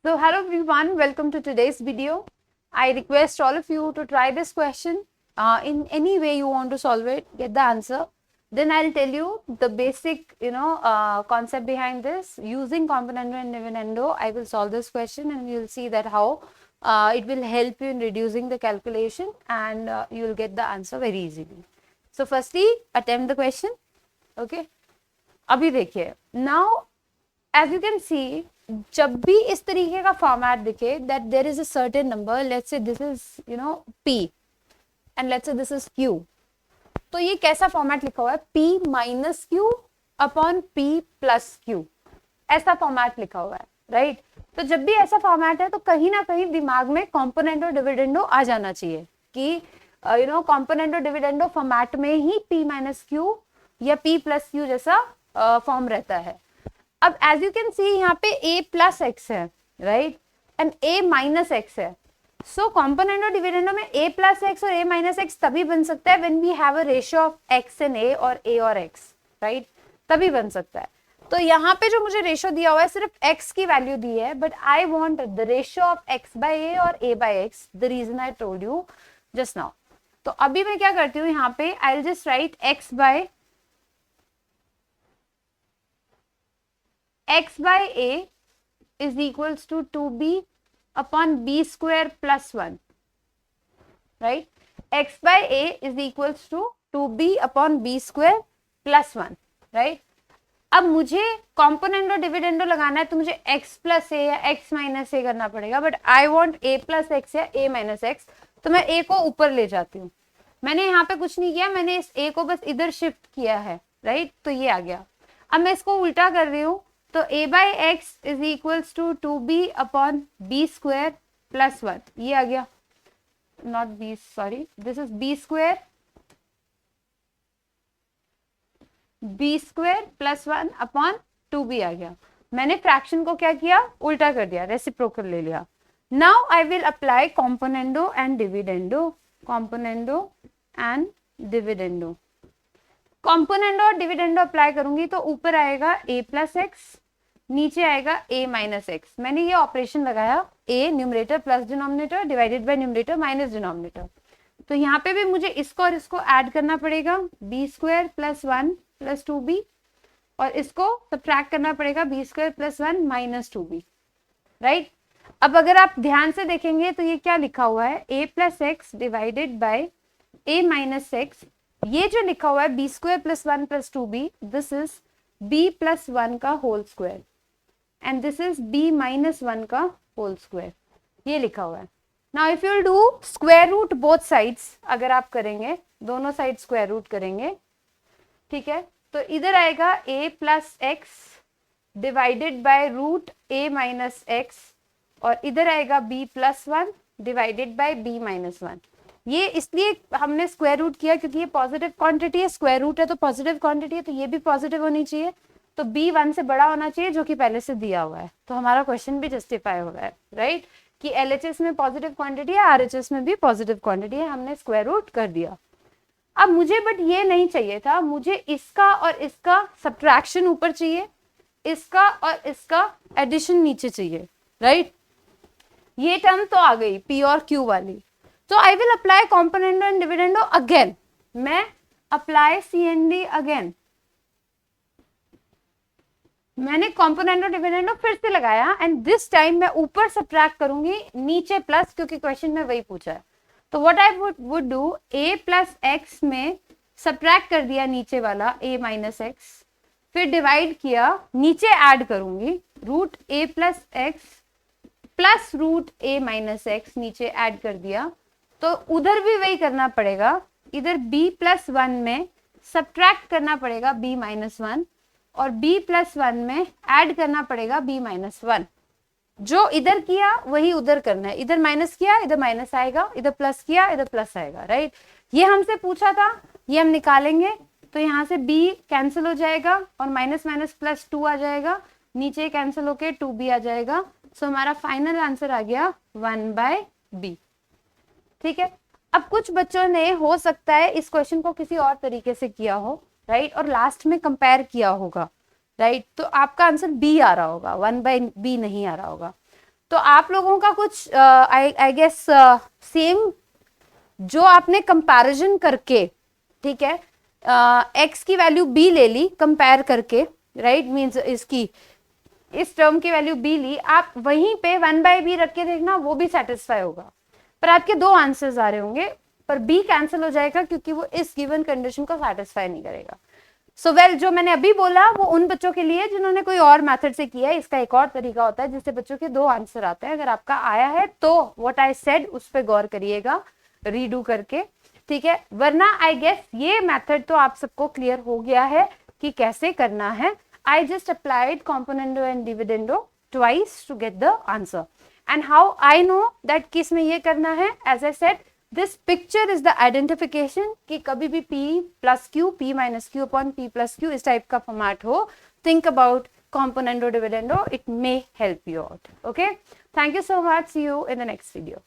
So hello everyone, welcome to today's video. I request all of you to try this question in any way you want to solve it, get the answer. Then I'll tell you the basic, concept behind this. Using componendo and dividendo, I will solve this question and you'll see that how it will help you in reducing the calculation and you'll get the answer very easily. So firstly, attempt the question. Okay. अभी देखिए, now as you can see, जब भी इस तरीके का format दिखे that there is a certain number, let's say this is p and let's say this is q, तो ये कैसा फॉर्मेट लिखा हुआ है p minus Q upon p plus Q, ऐसा फॉर्मेट लिखा हुआ है, राइट। तो जब भी ऐसा फॉर्मेट है तो कहीं ना कहीं दिमाग में कॉम्पोनेंट और डिविडेंडो आ जाना चाहिए कि कॉम्पोनेंट और डिविडेंडो फॉर्मेट में ही p माइनस क्यू या p प्लस क्यू जैसा फॉर्म रहता है। अब एज यू कैन सी यहाँ पे a प्लस एक्स है, right, and a minus X है। सो कॉम्पोनेंट और डिविडेंडो में a प्लस एक्स और a माइनस एक्स तभी बन सकता है when we have a ratio of x and a और a और x, राइट, तभी बन सकता है। तो यहाँ पे जो मुझे रेशियो दिया हुआ है सिर्फ x की वैल्यू दी है, but I want the ratio of x by a और a by x, the reason I told you just now. तो अभी मैं क्या करती हूँ, यहाँ पे I will just write x by a is equals to 2b upon b square plus 1, right? x by a is equals to 2b upon b square plus 1, right? अब मुझे कॉम्पोनेंट और डिविडेंडो लगाना है तो मुझे x प्लस ए या x minus ए करना पड़ेगा, but I want a plus x या a माइनस एक्स, तो मैं a को ऊपर ले जाती हूँ। मैंने यहाँ पे कुछ नहीं किया, मैंने इस a को बस इधर शिफ्ट किया है, राइट, तो ये आ गया। अब मैं इसको उल्टा कर रही हूँ, तो a by X is equals to 2b upon B square plus 1, ये आ गया, not b, sorry, this is b square plus 1 upon 2b आ गया। मैंने फ्रैक्शन को क्या किया, उल्टा कर दिया, रेसिप्रोकल ले लिया। Now I will apply componendo and dividendo, componendo and dividendo. Componendo और डिविडेंडो अप्लाई करूंगी तो ऊपर आएगा a प्लस एक्स, नीचे आएगा a माइनस एक्स। मैंने ये ऑपरेशन लगाया, a numerator plus denominator divided by numerator minus denominator. तो यहाँ पे भी मुझे इसको और इसको ऐड करना पड़ेगा, b square plus 1 plus 2b, और इसको सब्ट्रैक्ट करना पड़ेगा b square plus 1 minus 2b, right. अब अगर आप ध्यान से देखेंगे तो ये क्या लिखा हुआ है, a plus X divided by a minus X. ये जो लिखा हुआ है b square plus 1 plus 2b, this is b plus 1 का whole square and this is b minus 1 का होल स्क्वायर, ये लिखा हुआ है। Now if you will do square root both sides, अगर आप करेंगे दोनों साइड स्क्वायर रूट करेंगे, ठीक है, तो इधर आएगा a plus X divided by root a minus X, और इधर आएगा b plus 1 divided by b minus 1। ये इसलिए हमने स्क्वायर रूट किया क्योंकि ये पॉजिटिव क्वांटिटी है, स्क्वायर रूट है तो पॉजिटिव क्वांटिटी है, तो ये भी पॉजिटिव होनी चाहिए, तो b 1 से बड़ा होना चाहिए जो कि पहले से दिया हुआ है, तो हमारा क्वेश्चन भी जस्टिफाई हो रहा है, राइट, कि LHS में पॉजिटिव क्वांटिटी है, RHS में भी पॉजिटिव क्वांटिटी है, हमने स्क्वायर रूट कर दिया। अब मुझे बट ये नहीं चाहिए था, मुझे इसका और इसका सब्ट्रैक्शन ऊपर चाहिए, इसका और इसका एडिशन नीचे चाहिए, राइट। ये टर्म तो आ गई p और q वाली, तो I will apply componendo and dividendo again. मैं अप्लाई CND अगेन, मैंने कॉम्पोनेंडो डिविडेंडो फिर से लगाया एंड दिस टाइम मैं ऊपर सब्ट्रैक्ट करूंगी, नीचे प्लस, क्योंकि क्वेश्चन में वही पूछा है। तो what I would do, a plus X में सब्ट्रैक्ट कर दिया नीचे वाला a माइनस एक्स, फिर डिवाइड किया, नीचे ऐड करूंगी root a plus X plus root a minus X, नीचे ऐड कर दिया, तो उधर भी वही करना पड़ेगा, इधर b प्लस 1 में सब्ट्रैक्ट करना पड़ेगा b माइनस 1, और b प्लस 1 में ऐड करना पड़ेगा b माइनस 1। जो इधर किया वही उधर करना है, इधर माइनस किया इधर माइनस आएगा, इधर प्लस किया इधर प्लस आएगा, राइट। ये हमसे पूछा था, ये हम निकालेंगे, तो यहाँ से b कैंसिल हो जाएगा और माइनस माइनस प्लस 2 आ जाएगा, नीचे कैंसिल होके 2b आ जाएगा, सो हमारा फाइनल आंसर आ गया 1/b, ठीक है। अब कुछ बच्चों ने हो सकता है इस क्वेश्चन को किसी और तरीके से किया हो, राइट, और लास्ट में कंपेयर किया होगा, राइट, तो आपका आंसर बी आ रहा होगा, 1/b नहीं आ रहा होगा। तो आप लोगों का कुछ आई गेस सेम जो आपने कंपैरिजन करके, ठीक है, x की वैल्यू b ले ली कंपेयर करके, राइट, मींस इसकी इस टर्म की वैल्यू b ली, आप वहीं पे 1/b रख के देखना, वो भी सेटिस्फाई होगा, पर आपके दो आंसर्स आ रहे होंगे, पर b कैंसिल हो जाएगा क्योंकि वो इस गिवन कंडीशन को सेटिस्फाई नहीं करेगा। सो वेल, जो मैंने अभी बोला वो उन बच्चों के लिए जिन्होंने कोई और मेथड से किया है। इसका एक और तरीका होता है जिससे बच्चों के दो आंसर आते हैं। अगर आपका आया है तो व्हाट आई सेड उस पर गौर करिएगा रीडू करके, ठीक है, वरना आई गेस ये मेथड तो आप सबको क्लियर हो गया है कि कैसे करना है। I just applied componendo and dividendo twice to get the answer, and how I know that किस में ये करना है, as I said this picture is the identification कि कभी भी p plus Q, p minus Q upon p plus Q इस type का फॉर्मेट हो, think about componendo dividendo, it may help you out. Okay, thank you so much, see you in the next video.